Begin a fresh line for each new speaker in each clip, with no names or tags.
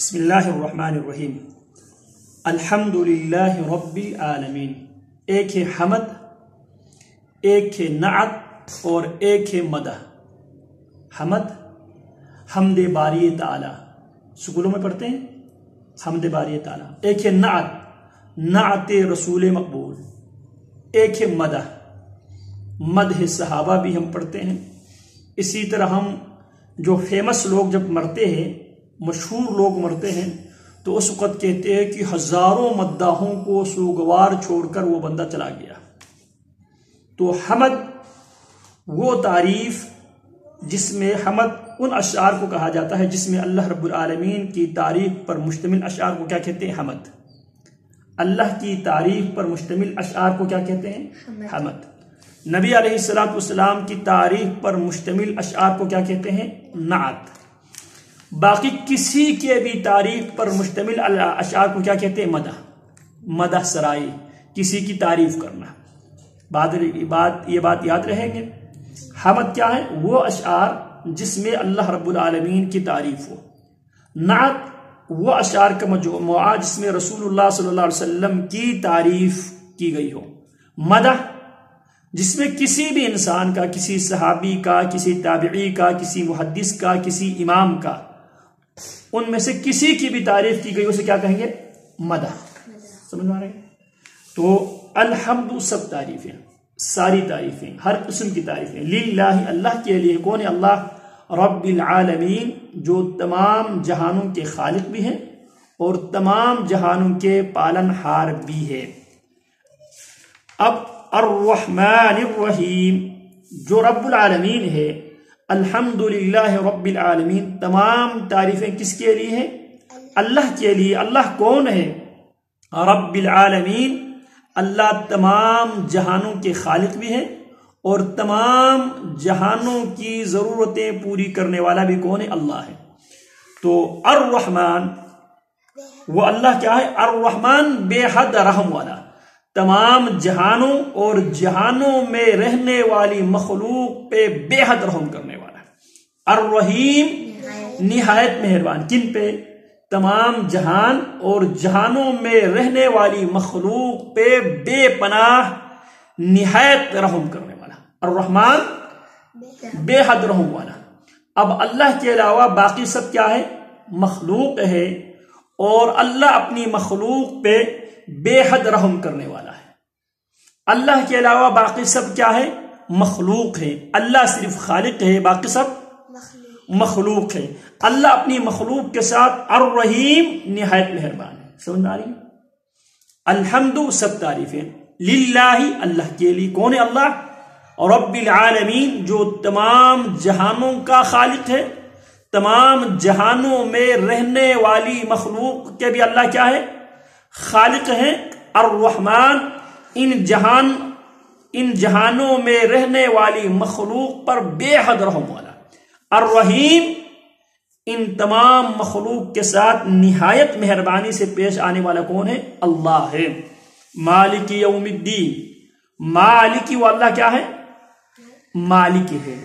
بسم اللہ الرحمن الرحیم الحمدللہ رب العالمین۔ ایک ہے حمد، ایک ہے نعت اور ایک ہے مدح۔ حمد حمد باری تعالی، سکولوں میں پڑھتے ہیں حمد باری تعالی۔ ایک ہے نعت، نعت رسول مقبول۔ ایک ہے مدح، مدح صحابہ بھی ہم پڑھتے ہیں۔ اسی طرح ہم جو فیمس لوگ جب مرتے ہیں، مشہور لوگ مرتے ہیں، تو اس وقت کہتے ہیں کہ ہزاروں مداحوں کو سوگوار چھوڑ کر وہ بندہ چلا گیا۔ تو حمد وہ تعریف جس میں حمد ان اشعار کو کہا جاتا ہے جس میں اللہ رب العالمین کی تعریف پر مشتمل اشعار کو کیا کہتے ہیں؟ حمد۔ اللہ کی تعریف پر مشتمل اشعار کو کیا کہتے ہیں؟ حمد۔ نبی علیہ السلام کی تعریف پر مشتمل اشعار کو کیا کہتے ہیں؟ نعت۔ باقی کسی کے بھی تعریف پر مشتمل اشعار کو کیا کہتے ہیں؟ مدح۔ مدح سرائی، کسی کی تعریف کرنا۔ یہ بات یاد رہیں گے۔ حمد کیا ہے؟ وہ اشعار جس میں اللہ رب العالمین کی تعریف ہو۔ نعت وہ اشعار کا مجموعہ جس میں رسول اللہ صلی اللہ علیہ وسلم کی تعریف کی گئی ہو۔ مدح جس میں کسی بھی انسان کا، کسی صحابی کا، کسی تابعی کا، کسی محدث کا، کسی امام کا، ان میں سے کسی کی بھی تعریف کی گئی، اسے کیا کہیں گے؟ مدح۔ سمجھ میں آ رہے ہیں؟ تو الحمد سب تعریفیں، ساری تعریفیں، ہر قسم کی تعریفیں للہ، اللہ کے لیے۔ کون ہے اللہ؟ رب العالمین، جو تمام جہانوں کے خالق بھی ہیں اور تمام جہانوں کے پالن ہار بھی ہے۔ اب الرحمن الرحیم، جو رب العالمین ہے، الحمدللہ رب العالمین، تمام تعریفیں کس کے لیے ہیں؟ اللہ کے لیے۔ اللہ کون ہے؟ رب العالمین، اللہ تمام جہانوں کے خالق بھی ہیں اور تمام جہانوں کی ضرورتیں پوری کرنے والا بھی کون ہے؟ اللہ ہے۔ تو الرحمن، وہ اللہ کیا ہے؟ الرحمن، بے حد رحم والا، تمام جہانوں اور جہانوں میں رہنے والی مخلوق پہ بے حد رحم کرنے والا۔ الرحیم، نہایت مہربان، کن پہ؟ تمام جہان اور جہانوں میں رہنے والی مخلوق پہ بے پناہ نہایت رحم کرنے والا۔ الرحمن، بے حد رحم والا۔ اب اللہ کے علاوہ باقی سب کیا ہے؟ مخلوق ہے، اور اللہ اپنی مخلوق پہ بے حد رحم کرنے والا ہے۔ اللہ کے علاوہ باقی سب کیا ہے؟ مخلوق ہے۔ اللہ صرف خالق ہے، باقی سب مخلوق ہے۔ اللہ اپنی مخلوق کے ساتھ الرحیم، نہایت مہربان ہے۔ سمجھ آ رہی ہے؟ الحمد سب تعریفیں للہ، اللہ کے لیے۔ کون ہے اللہ؟ رب العالمین، جو تمام جہانوں کا خالق ہے، تمام جہانوں میں رہنے والی مخلوق کے بھی اللہ کیا ہے؟ خالق ہیں۔ الرحمن، ان جہانوں میں رہنے والی مخلوق پر بے حد رحم والا۔ الرحیم، ان تمام مخلوق کے ساتھ نہایت مہربانی سے پیش آنے والا کون ہے؟ اللہ ہے۔ مالک یوم الدین، مالک، وہ اللہ کیا ہے؟ مالک ہے۔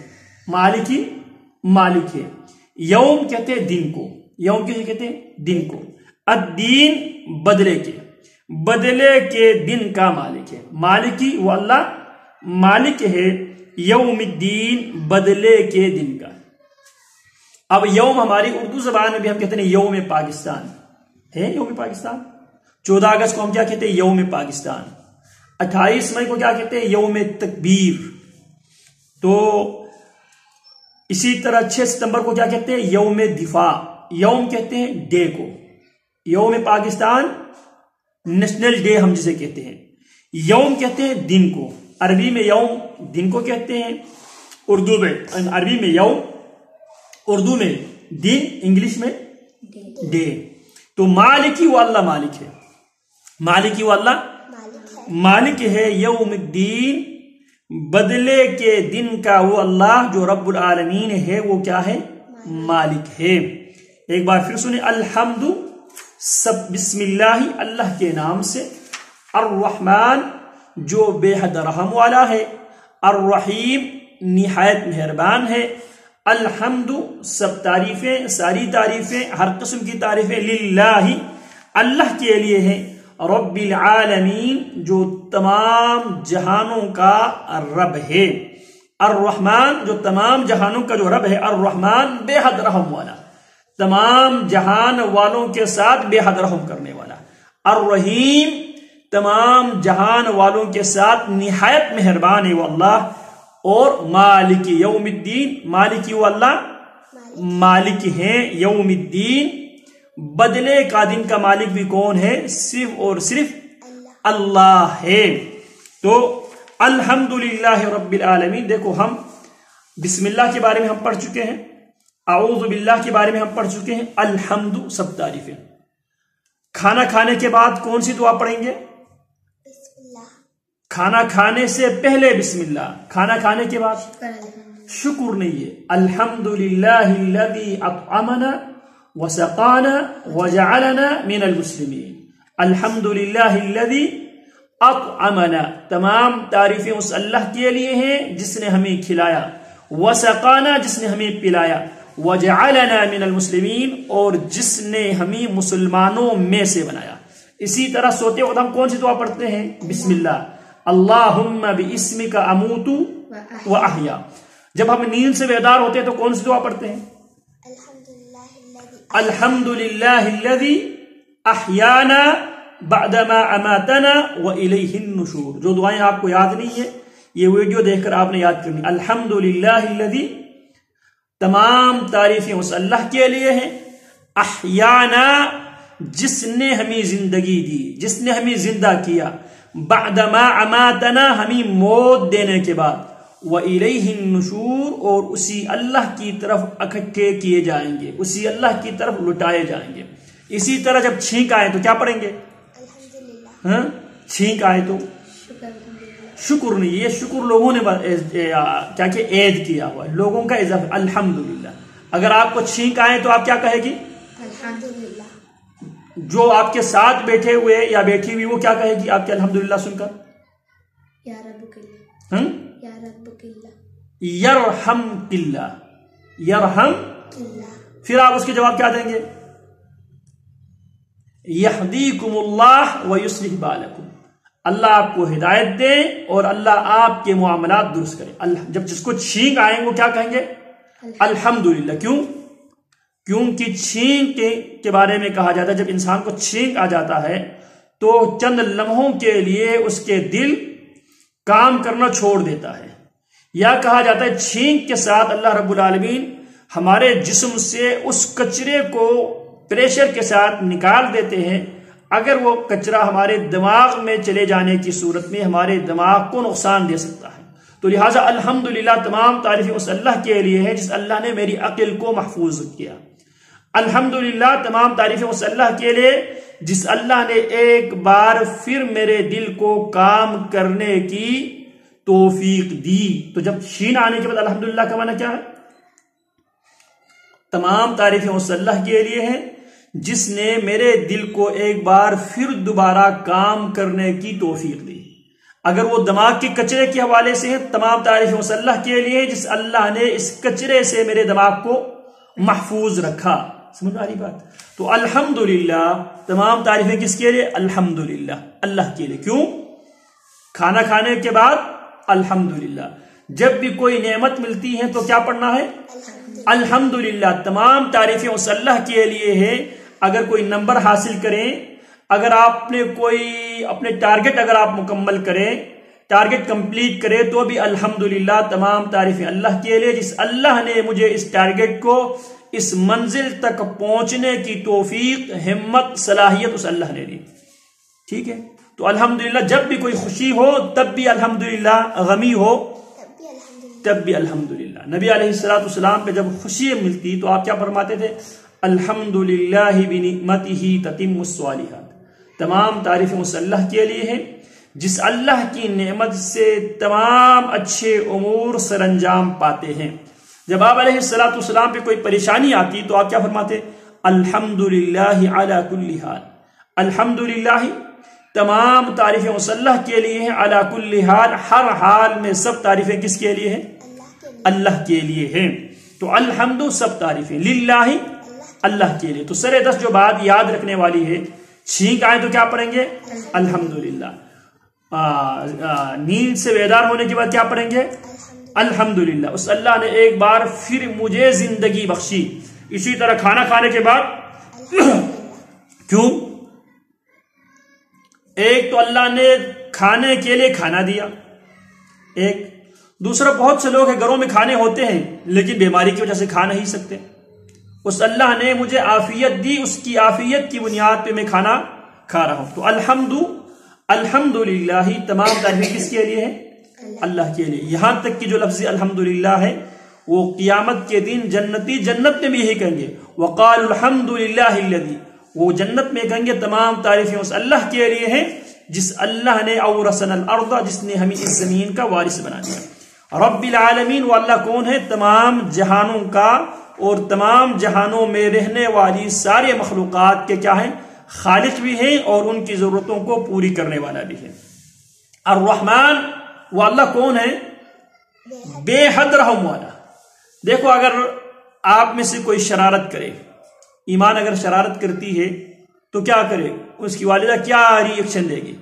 مالک ہے۔ یوم کہتے ہیں دن کو، یوم کیسے کہتے ہیں؟ دن کو۔ الدین، بدلے کے دن کا مالک ہے۔ مالکی، وہ اللہ مالک ہے یوم الدین، بدلے کے دن کا۔ اب یوم ہماری اردو زبان میں بھی ہم کہتے ہیں یوم پاکستان ہے۔ یوم پاکستان 14 اگست کو ہم کیا کہتے ہیں؟ یوم پاکستان۔ 28 مئی کو کیا کہتے ہیں؟ یوم تکبیر۔ تو اسی طرح 6 ستمبر کو کیا کہتے ہیں؟ یوم دفاع۔ یوم کہتے ہیں ڈے کو۔ یوم پاکستان نیشنل ڈے ہم جسے کہتے ہیں۔ یوم کہتے ہیں دن کو، عربی میں یوم دن کو کہتے ہیں، اردو میں، عربی میں یوم، اردو میں دن، انگلش میں ڈے۔ تو مالکی، وہ اللہ مالک ہے۔ مالکی، وہ اللہ مالک ہے یوم الدین، بدلے کے دن کا وہ اللہ جو رب العالمین ہے، وہ کیا ہے؟ مالک ہے۔ ایک بار پھر سنیں، الحمد سب بسم اللہ، اللہ کے نام سے، الرحمن، جو بے حد رحم والا ہے، الرحیم، نہایت مہربان ہے، الحمد سب تعریفیں، ساری تعریفیں، ہر قسم کی تعریفیں للہ اللہ کے لیے ہیں، رب العالمین جو تمام جہانوں کا رب ہے، الرحمن جو تمام جہانوں کا جو رب ہے، الرحمن بے حد رحم والا، تمام جہان والوں کے ساتھ بے حد رحم کرنے والا، الرحیم تمام جہان والوں کے ساتھ نہایت مہربان ہے وہ اللہ، اور مالک یوم الدین، مالک وہ اللہ مالک ہیں یوم الدین، بدلے کا دن کا مالک بھی کون ہے؟ صرف اور صرف اللہ ہے۔ تو الحمدللہ رب العالمین، دیکھو ہم بسم اللہ کے بارے میں ہم پڑھ چکے ہیں، اعوذ باللہ کے بارے میں ہم پڑھ چکے ہیں، الحمد سب تعریفیں۔ کھانا کھانے کے بعد کون سی دعا پڑھیں گے؟ کھانا کھانے سے پہلے بسم اللہ، کھانا کھانے کے بعد شکر نہیں ہے، الحمدللہ الذی اطعمنا وسقانا وجعلنا من المسلمین، الحمدللہ الذی اطعمنا تمام تعریفیں اس اللہ کے لیے ہیں جس نے ہمیں کھلایا، وسقانا جس نے ہمیں پلایا، وجعلنا من المسلمین اور جس نے ہمیں مسلمانوں میں سے بنایا۔ اسی طرح سوتے وقت ہم کون سی دعا پڑھتے ہیں؟ بسم اللہ، اللہم باسمک اموت و احیا۔ جب ہم نیند سے بیدار ہوتے ہیں تو کون سی دعا پڑھتے ہیں؟ الحمدللہ الذی احیانا بعدما اماتنا والیہ النشور۔ جو دعائیں آپ کو یاد نہیں ہے یہ ویڈیو دیکھ کر آپ نے یاد کرنی۔ الحمدللہ الذی تمام تعریفیں اس اللہ کے لیے ہیں، احیانا جس نے ہمیں زندگی دی، جس نے ہمیں زندہ کیا، بعدما اماتنا ہمیں موت دینے کے بعد، وَإِلَيْهِ النُّشُورُ اور اسی اللہ کی طرف اکٹھے کیے جائیں گے، اسی اللہ کی طرف لٹائے جائیں گے۔ اسی طرح جب چھینک آئے تو کیا پڑھیں گے؟ ہاں چھینک آئے تو شکر نہیں، یہ شکر لوگوں نے کیا کہ عید کیا ہوا ہے، لوگوں کا اضافہ الحمدللہ۔ اگر آپ کو چھینک آئے تو آپ کیا کہے گی؟ الحمدللہ۔ جو آپ کے ساتھ بیٹھے ہوئے یا بیٹھی ہوئی وہ کیا کہے گی آپ کے الحمدللہ سن کر؟ یا رب کلّہ، یا رب کلّہ، یرحم کلّہ، یرحم کلّہ۔ پھر آپ اس کے جواب کیا دیں گے؟ یہدیکم اللہ ویصلح بالکم، اللہ آپ کو ہدایت دے اور اللہ آپ کے معاملات درست کرے۔ جب جس کو چھینک آئیں وہ کیا کہیں گے؟ الحمدللہ۔ کیوں؟ کیونکہ چھینک کے بارے میں کہا جاتا ہے جب انسان کو چھینک آ جاتا ہے تو چند لمحوں کے لیے اس کے دل کام کرنا چھوڑ دیتا ہے، یا کہا جاتا ہے چھینک کے ساتھ اللہ رب العالمین ہمارے جسم سے اس کچرے کو پریشر کے ساتھ نکال دیتے ہیں۔ اگر وہ کچرا ہمارے دماغ میں چلے جانے کی صورت میں ہمارے دماغ کو نقصان دے سکتا ہے، تو لہٰذا الحمدللہ تمام تعریفیں اس اللہ کے لیے ہے جس اللہ نے میری عقل کو محفوظ کیا۔ الحمدللہ تمام تعریفیں اس اللہ کے لیے جس اللہ نے ایک بار پھر میرے دل کو کام کرنے کی توفیق دی۔ تو جب شین آنے کے بعد الحمدللہ کا معنی کیا ہے؟ تمام تعریفیں اس اللہ کے لیے ہیں جس نے میرے دل کو ایک بار پھر دوبارہ کام کرنے کی توفیق دی۔ اگر وہ دماغ کے کچرے کے حوالے سے ہیں تمام تعریفیں اس اللہ کے لیے جس اللہ نے اس کچرے سے میرے دماغ کو محفوظ رکھا۔ سمجھ میں آ رہی بات؟ تو الحمدللہ تمام تعریفیں کس کے لیے؟ الحمدللہ اللہ کے لیے۔ کیوں؟ کھانا کھانے کے بعد الحمدللہ، جب بھی کوئی نعمت ملتی ہے تو کیا پڑھنا ہے؟ الحمدللہ۔ تمام تعریفیں اس اللہ کے لیے ہے۔ اگر کوئی نمبر حاصل کریں، اگر آپ نے کوئی اپنے ٹارگٹ اگر آپ مکمل کریں، ٹارگٹ کمپلیٹ کرے تو بھی الحمدللہ تمام تعریفیں اللہ کے لیے جس اللہ نے مجھے اس ٹارگٹ کو اس منزل تک پہنچنے کی توفیق، ہمت، صلاحیت اس اللہ نے دی۔ ٹھیک ہے؟ تو الحمدللہ جب بھی کوئی خوشی ہو تب بھی الحمدللہ، غمی ہو تب بھی الحمدللہ۔ نبی علیہ السلام پہ جب خوشی ملتی تو آپ کیا فرماتے تھے؟ الحمدللہ بنعمتہ تتم الصالحات۔ تمام تعریفیں اس اللہ کے لیے ہیں جس اللہ کی نعمت سے تمام اچھے امور سر انجام پاتے ہیں۔ جب آپ علیہ السلام پہ کوئی پریشانی آتی تو آپ کیا فرماتے؟ الحمدللہ علی کل حال۔ الحمدللہ تمام تعریفیں اس اللہ کے لیے ہیں، علی کل حال، ہر حال میں سب تعریفیں کس کے لیے ہیں؟ اللہ کے لیے ہیں۔ تو الحمد سب تعریفیں للہ اللہ کے لیے. تو سر دست جو بات یاد رکھنے والی ہے، چھینک آئے تو کیا پڑھیں گے؟ الحمدللہ. نیند سے بیدار ہونے کے بعد کیا پڑھیں گے؟ الحمدللہ. اس اللہ نے ایک بار پھر مجھے زندگی بخشی. اسی طرح کھانا کھانے کے بعد کیوں؟ ایک تو اللہ نے کھانے کے لیے کھانا دیا، ایک دوسرا بہت سے لوگ ہیں گھروں میں کھانے ہوتے ہیں لیکن بیماری کی وجہ سے کھا نہیں سکتے. اس اللہ نے مجھے عافیت دی، اس کی عافیت کی بنیاد پہ میں کھانا کھا رہا ہوں. تو الحمدللہ تمام تعریفیں کس کے لیے ہے؟ اللہ کے لیے. یہاں تک کہ جو لفظ الحمدللہ ہے وہ قیامت کے دن جنتی جنت میں بھی یہی کہیں گے، وقال الحمدللہ الذی، وہ جنت میں کہیں گے تمام تعریفیں اس اللہ کے لیے ہیں جس اللہ نے اورثنا الارض، جس نے ہمیں اس زمین کا وارث بنا دیا. رب العالمین، وہ اللہ کون ہے؟ تمام جہانوں کا اور تمام جہانوں میں رہنے والی ساری مخلوقات کے کیا ہیں؟ خالق بھی ہیں اور ان کی ضرورتوں کو پوری کرنے والا بھی ہے. الرحمن، وہ اللہ کون ہے؟ بے حد رحم والا. دیکھو اگر آپ میں سے کوئی شرارت کرے، ایمان اگر شرارت کرتی ہے تو کیا کرے؟ اس کی والدہ کیا ری ایکشن دے گی؟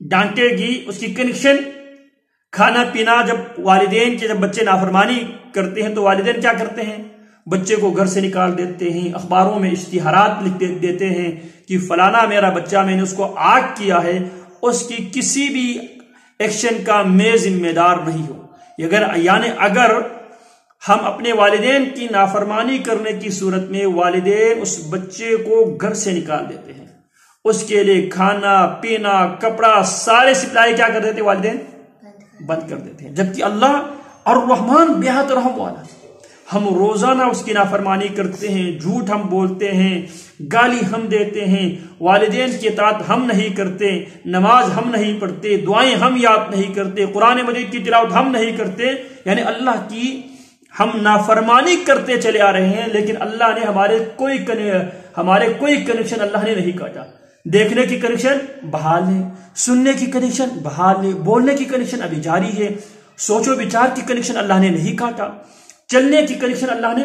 ڈانٹے گی. اس کی کنیکشن کھانا پینا، جب والدین کے جب بچے نافرمانی کرتے ہیں تو والدین کیا کرتے ہیں؟ بچے کو گھر سے نکال دیتے ہیں، اخباروں میں اشتہارات لکھ دیتے ہیں کہ فلانا میرا بچہ، میں نے اس کو آگ کیا ہے. اس کی کسی بھی ایکشن کا میں ذمہ دار نہیں ہوں. یعنی اگر ہم اپنے والدین کی نافرمانی کرنے کی صورت میں والدین اس بچے کو گھر سے نکال دیتے ہیں، اس کے لیے کھانا پینا کپڑا سارے سپلائی کیا کر دیتے؟ والدین بند کر دیتے ہیں. جبکہ اللہ الرحمن بے حد رحم والا، ہم روزانہ اس کی نافرمانی کرتے ہیں، جھوٹ ہم بولتے ہیں، گالی ہم دیتے ہیں، والدین کی اطاعت ہم نہیں کرتے، نماز ہم نہیں پڑھتے، دعائیں ہم یاد نہیں کرتے، قرآن مجید کی تلاوت ہم نہیں کرتے. یعنی اللہ کی ہم نافرمانی کرتے چلے آ رہے ہیں، لیکن اللہ نے ہمارے کوئی کنیکشن اللہ نے نہیں کاٹا. دیکھنے کی کنیکشن بحال ہے، سننے کی کنیکشن بحال ہے، بولنے کی کنیکشن ابھی جاری ہے، سوچ و بچار کی کنیکشن اللہ نے نہیں کاٹا، چلنے کی کنیکشن اللہ نے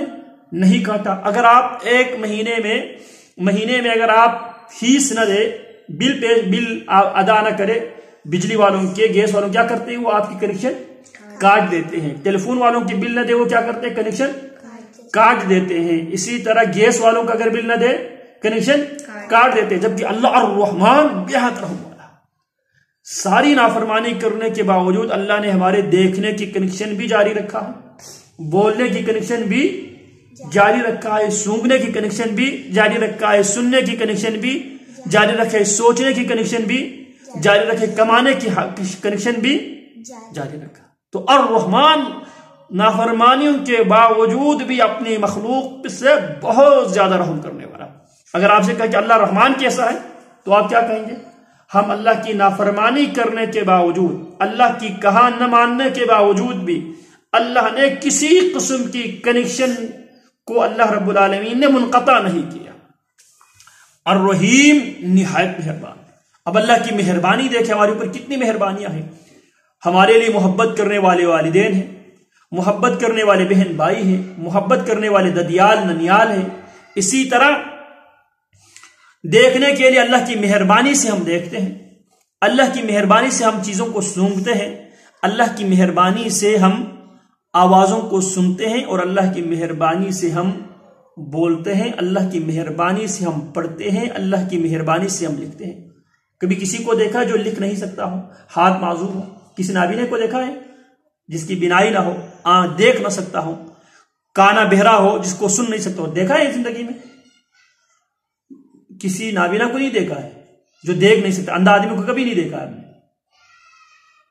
نہیں کاٹا. اگر آپ ایک مہینے میں اگر آپ فیس نہ دے، بل ادا نہ کرے، بجلی والوں کے گیس والوں کیا کرتے ہیں؟ وہ آپ کی کنیکشن کاٹ دیتے ہیں. ٹیلی فون والوں کی بل نہ دے، وہ کیا کرتے ہیں؟ کنیکشن کاٹ دیتے ہیں. اسی طرح گیس والوں کا اگر بل نہ دے، کنیکشن کاٹ دیتے ہیں. جبکہ اللہ الرحمن بے حد رحم والا، ساری نافرمانی کرنے کے باوجود اللہ نے ہمارے دیکھنے کی کنیکشن بھی جاری رکھا ہے، بولنے کی کنیکشن بھی جاری رکھا ہے، سونگنے کی کنیکشن بھی جاری رکھا ہے، سننے کی کنیکشن بھی جاری رکھا ہے، سوچنے کی کنیکشن بھی جاری رکھے، کمانے کی کنیکشن بھی جاری رکھا. تو الرحمن نافرمانیوں کے باوجود بھی اپنی مخلوق سے بہت زیادہ رحم کرنے والا. اگر آپ سے کہا کہ اللہ رحمان کیسا ہے تو آپ کیا کہیں گے؟ ہم اللہ کی نافرمانی کرنے کے باوجود، اللہ کی کہا نہ ماننے کے باوجود بھی اللہ نے کسی قسم کی کنیکشن کو اللہ رب العالمین نے منقطع نہیں کیا. الرحیم نہایت مہربان. اب اللہ کی مہربانی دیکھیں ہمارے اوپر کتنی مہربانیاں ہیں. ہمارے لیے محبت کرنے والے والدین ہیں، محبت کرنے والے بہن بھائی ہیں، محبت کرنے والے ددیال ننیال ہیں. اسی طرح دیکھنے کے لیے اللہ کی مہربانی سے ہم دیکھتے ہیں، اللہ کی مہربانی سے ہم چیزوں کو سونگھتے ہیں، اللہ کی مہربانی سے ہم آوازوں کو سنتے ہیں، اور اللہ کی مہربانی سے ہم بولتے ہیں، اللہ کی مہربانی سے ہم پڑھتے ہیں، اللہ کی مہربانی سے ہم لکھتے ہیں. کبھی کسی کو دیکھا جو لکھ نہیں سکتا ہو، ہاتھ معذور ہو؟ کسی نابینے کو دیکھا ہے جس کی بینائی نہ ہو، آنکھ دیکھ نہ سکتا ہو، کانا بہرا ہو جس کو سن نہیں سکتا ہو؟ دیکھا ہے زندگی میں؟ کسی نابینا کو نہیں دیکھا ہے جو دیکھ نہیں سکتا. اندھا آدمی کو کبھی نہیں دیکھا ہے،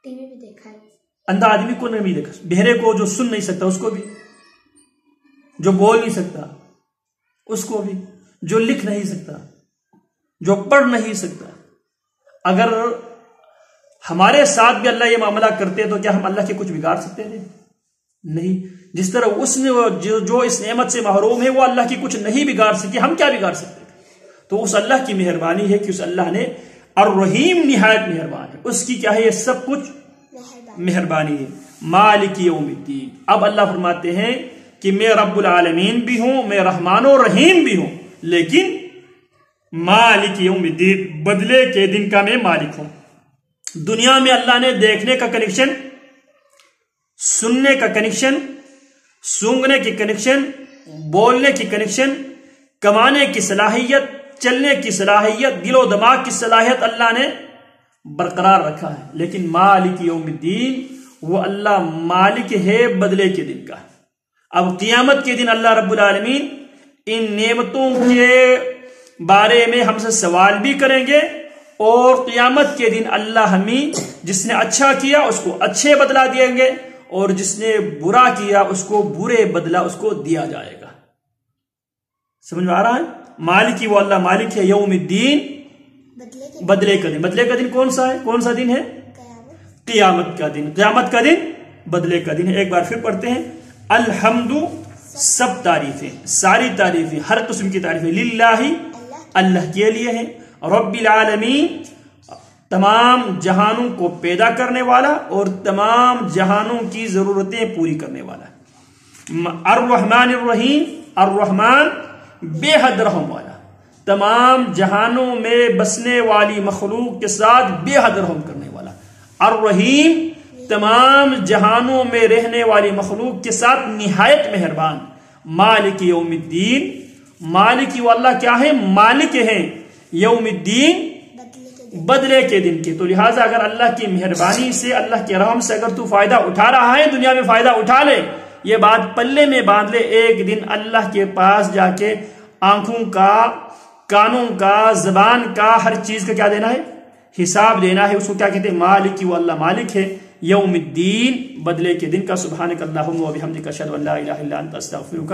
ٹی وی بھی دیکھا ہے.
اندھا آدمی کو نہیں دیکھا، بہرے کو جو سن نہیں سکتا اس کو بھی، جو بول نہیں سکتا اس کو بھی، جو لکھ نہیں سکتا، جو پڑھ نہیں سکتا. اگر ہمارے ساتھ بھی اللہ یہ معاملہ کرتے تو کیا ہم اللہ کے کچھ بگاڑ سکتے تھے؟ نہیں. جس طرح اس نے جو اس نعمت سے محروم ہے وہ اللہ کی کچھ نہیں بگاڑ سکے، ہم کیا بگاڑ سکتے تھے؟ تو اس اللہ کی مہربانی ہے کہ اس اللہ نے الرحیم نہایت مہربان ہے، اس کی کیا ہے؟ یہ سب کچھ مہربانی ہے. مالک یوم الدین. اب اللہ فرماتے ہیں کہ میں رب العالمین بھی ہوں، میں رحمان و رحیم بھی ہوں، لیکن مالک یوم الدین، بدلے کے دن کا میں مالک ہوں. دنیا میں اللہ نے دیکھنے کا کنیکشن، سننے کا کنیکشن، سونگنے کی کنیکشن، بولنے کی کنیکشن، کمانے کی صلاحیت، چلنے کی صلاحیت، دل و دماغ کی صلاحیت اللہ نے برقرار رکھا ہے. لیکن مالک یوم الدین، وہ اللہ مالک ہے بدلے کے دن کا. اب قیامت کے دن اللہ رب العالمین ان نعمتوں کے بارے میں ہم سے سوال بھی کریں گے، اور قیامت کے دن اللہ ہمیں جس نے اچھا کیا اس کو اچھے بدلہ دیں گے، اور جس نے برا کیا اس کو برے بدلہ اس کو دیا جائے گا. سمجھ میں آ رہا ہے؟ مالکی وہ اللہ مالک ہے یوم الدین، بدلے کا دن. بدلے کا دن کون سا ہے؟ کون سا دن ہے؟ قیامت کا دن. قیامت کا دن بدلے کا دن ہے. ایک بار پھر پڑھتے ہیں. الحمد، سب تعریفیں، ساری تعریفیں، ہر قسم کی تعریفیں، للہ، اللہ کے لیے ہیں. رب العالمین، تمام جہانوں کو پیدا کرنے والا اور تمام جہانوں کی ضرورتیں پوری کرنے والا. الرحمن الرحیم، الرحمن بے حد رحم والا، تمام جہانوں میں بسنے والی مخلوق کے ساتھ بے حد رحم کرنے والا. الرحیم، تمام جہانوں میں رہنے والی مخلوق کے ساتھ نہایت مہربان. مالک یوم الدین، مالک وہ اللہ کیا ہے؟ مالک ہیں. یوم الدین، بدلے کے دن کے. تو لہٰذا اگر اللہ کی مہربانی سے، اللہ کے رحم سے اگر تو فائدہ اٹھا رہا ہے، دنیا میں فائدہ اٹھا لے. یہ بات پلے میں باندھ لے، ایک دن اللہ کے پاس جا کے آنکھوں کا، کانوں کا، زبان کا، ہر چیز کا کیا دینا ہے؟ حساب دینا ہے. اس کو کیا کہتے ہیں؟ مالک وہ اللہ مالک ہے یوم الدین، بدلے کے دن کا. سبحانک اللہم و بحمدک اشہد ان لا الہ الا انت استغفرک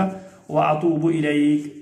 و اتوب الیک.